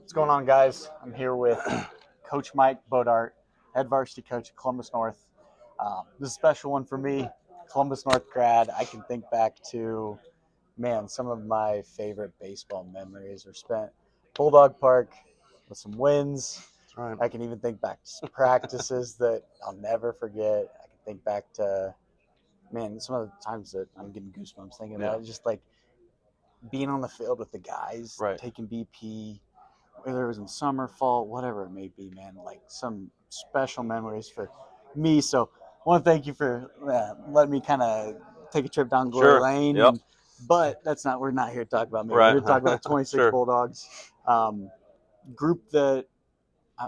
What's going on, guys? I'm here with Coach Mike Bodart, head varsity coach at Columbus North. This is a special one for me, Columbus North grad. I can think back to, man, some of my favorite baseball memories were spent at Bulldog Park with some wins. That's right. I can even think back to practices that I'll never forget. I can think back to, man, some of the times that I'm getting goosebumps thinking about it, just like being on the field with the guys, Right. taking BP, whether it was in summer, fall, whatever it may be, man, like some special memories for me. So I want to thank you for letting me kind of take a trip down Glory Sure. Lane. Yep. But we're not here to talk about me. We're Right. here to talk about 26 Sure. Bulldogs, group that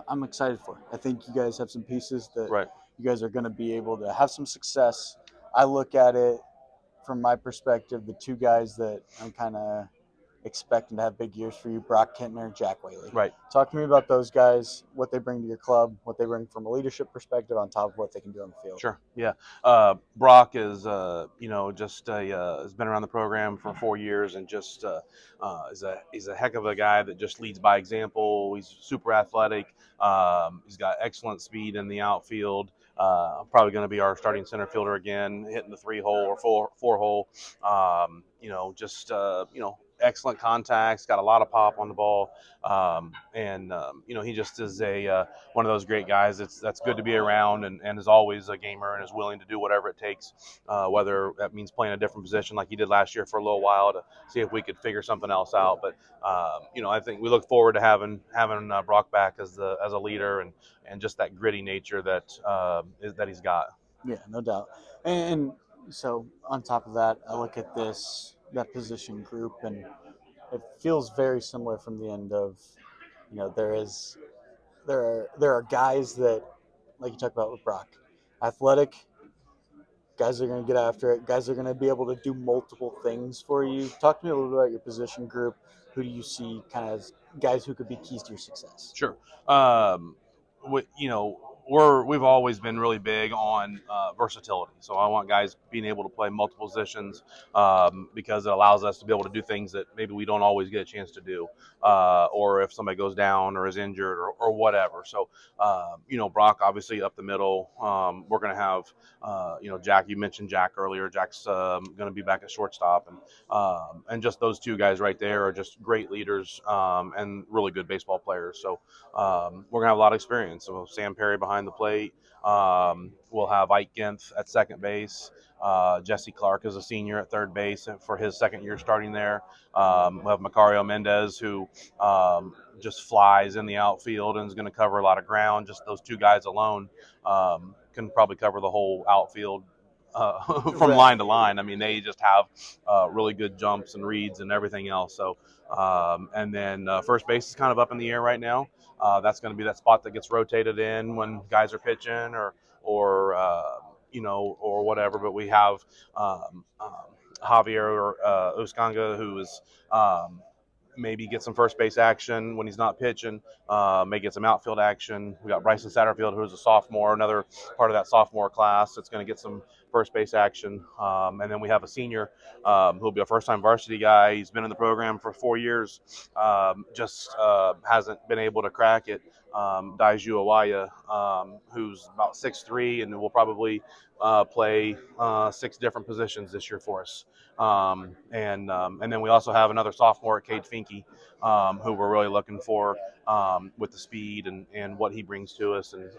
I'm excited for. I think you guys have some pieces that Right. you guys are going to be able to have some success. I look at it from my perspective, the two guys that I'm kind of expecting to have big years for you, Brock Kentner and Jack Whaley. Right. Talk to me about those guys, what they bring to your club, what they bring from a leadership perspective on top of what they can do on the field. Sure. Yeah. Brock is, has been around the program for 4 years and just he's a heck of a guy that just leads by example. He's super athletic. He's got excellent speed in the outfield. Probably going to be our starting center fielder again, hitting the 3-hole or 4-hole. Excellent contacts, got a lot of pop on the ball. He just is one of those great guys that's good to be around and is always a gamer and is willing to do whatever it takes, whether that means playing a different position like he did last year for a little while to see if we could figure something else out. But I think we look forward to having Brock back as a leader and just that gritty nature that he's got. Yeah, no doubt. And so on top of that, I look at that position group, and it feels very similar from the end of, there are guys that, like you talked about with Brock, athletic guys are going to get after it. Guys are going to be able to do multiple things for you. Talk to me a little bit about your position group. Who do you see kind of as guys who could be keys to your success? Sure. We've always been really big on versatility. So I want guys being able to play multiple positions because it allows us to be able to do things that maybe we don't always get a chance to do, or if somebody goes down or is injured or whatever. So, Brock obviously up the middle. We're going to have, Jack. You mentioned Jack earlier. Jack's going to be back at shortstop, and just those two guys right there are just great leaders and really good baseball players. So we're going to have a lot of experience. So Sam Perry behind the plate. We'll have Ike Genth at second base. Jesse Clark is a senior at third base for his second year starting there. We'll have Macario Mendez, who just flies in the outfield and is going to cover a lot of ground. Just those two guys alone can probably cover the whole outfield from line to line. I mean, they just have really good jumps and reads and everything else. So, and then first base is kind of up in the air right now. That's going to be that spot that gets rotated in when guys are pitching or whatever. But we have Javier Uscanga, who is maybe get some first base action when he's not pitching, may get some outfield action. We got Bryson Satterfield, who's a sophomore, another part of that sophomore class that's going to get some first base action. And then we have a senior who'll be a first-time varsity guy. He's been in the program for 4 years, just hasn't been able to crack it. Daiju Awaya, who's about 6'3", and will probably play 6 different positions this year for us. And then we also have another sophomore, Cade Finke, who we're really looking for with the speed and what he brings to us. And,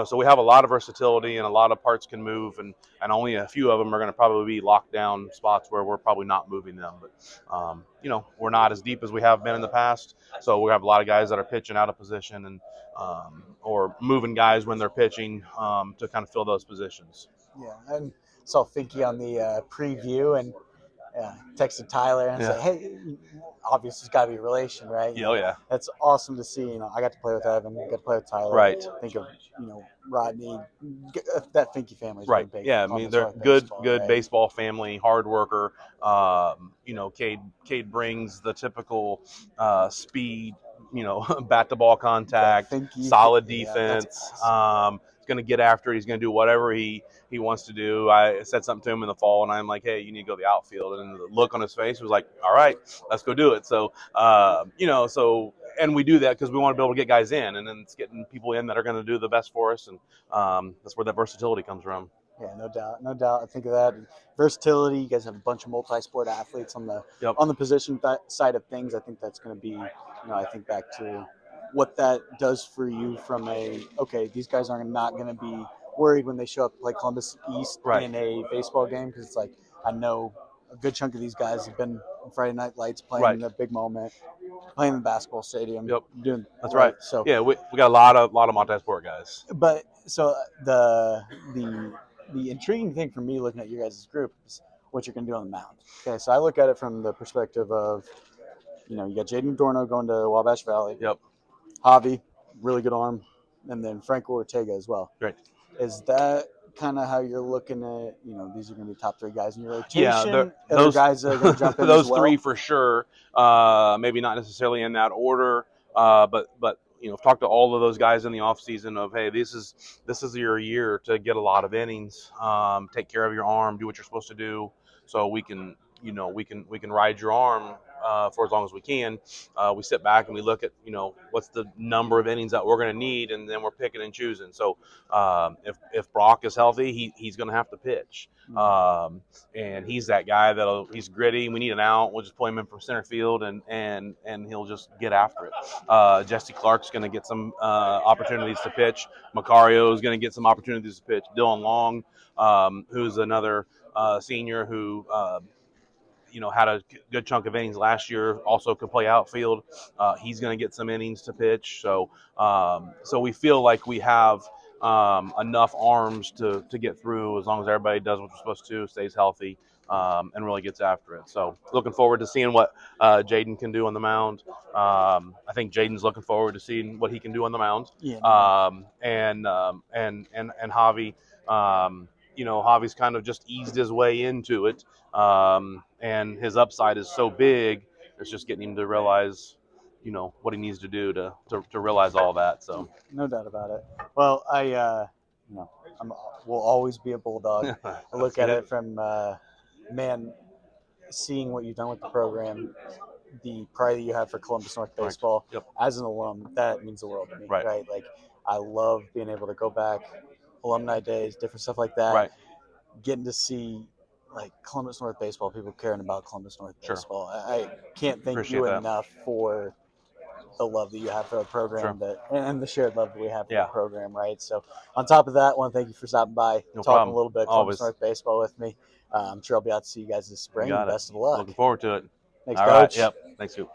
so we have a lot of versatility and a lot of parts can move, and only a few of them are going to probably be locked down spots where we're probably not moving them. But, we're not as deep as we have been in the past. So we have a lot of guys that are pitching out of position and or moving guys when they're pitching to kind of fill those positions. Yeah, and saw Finke on the preview and texted Tyler and said, "Hey, obviously it's got to be a relation, right?" Oh yeah, that's awesome to see. I got to play with Evan, got to play with Tyler. Right. Think of Rodney, that Finke family. Right. Big. Yeah, I mean they're good baseball family, hard worker. Cade brings the typical speed, bat to ball contact, solid defense. Awesome. He's going to get after it. He's going to do whatever he wants to do. I said something to him in the fall, and I'm like, "Hey, you need to go to the outfield." And the look on his face was like, "All right, let's go do it." So, so and we do that because we want to be able to get guys in, and then it's getting people in that are going to do the best for us, and that's where that versatility comes from. Yeah, no doubt, no doubt. I think of that versatility. You guys have a bunch of multi-sport athletes on the Yep. position side of things. I think that's going to be, I think back to what that does for you from these guys are not going to be worried when they show up to play Columbus East Right. in a baseball game, because it's like I know a good chunk of these guys have been on Friday Night Lights playing Right. in the big moment, playing in the basketball stadium. Yep. Doing That's right. So yeah, we got a lot of multi-sport guys. But so the intriguing thing for me looking at your guys' group is what you're going to do on the mound. Okay, so I look at it from the perspective of, you got Jaden Dorno going to Wabash Valley. Yep. Javi, really good arm, and then Franco Ortega as well. Great. Is that kind of how you're looking at, these are going to be top three guys in your rotation? Yeah, those guys are going to jump in those as well? three for sure. Maybe not necessarily in that order, but I've talked to all of those guys in the off season of, hey, this is your year to get a lot of innings, take care of your arm, do what you're supposed to do, so we can ride your arm for as long as we can. We sit back and we look at what's the number of innings that we're going to need, and then we're picking and choosing. So if Brock is healthy, he's going to have to pitch. And he's that guy he's gritty. We need an out. We'll just play him in from center field, and he'll just get after it. Jesse Clark's going to get some opportunities to pitch. Macario is going to get some opportunities to pitch. Dylan Long, who's another senior who had a good chunk of innings last year, also could play outfield. He's going to get some innings to pitch. So we feel like we have enough arms to get through, as long as everybody does what they're supposed to, stays healthy, and really gets after it. So looking forward to seeing what Jaden can do on the mound. I think Jaden's looking forward to seeing what he can do on the mound. Yeah. And Javi, Javi's kind of just eased his way into it. And his upside is so big, it's just getting him to realize, what he needs to do to realize all that. So no doubt about it. Well, will always be a Bulldog. I look at it from, seeing what you've done with the program, the pride that you have for Columbus North baseball. Yep. As an alum, that means the world to me. Right. Like, I love being able to go back, alumni days, different stuff like that. Right. Getting to see like Columbus North baseball, people caring about Columbus North Sure. baseball. I can't thank Appreciate you that. enough for the love that you have for the program, Sure. and the shared love that we have for the program, right? So on top of that, I want to thank you for stopping by, talking a little bit of Columbus North baseball with me. I'm sure I'll be out to see you guys this spring. Best of luck. Looking forward to it. Thanks, All Coach. right. Yep. Thanks, you.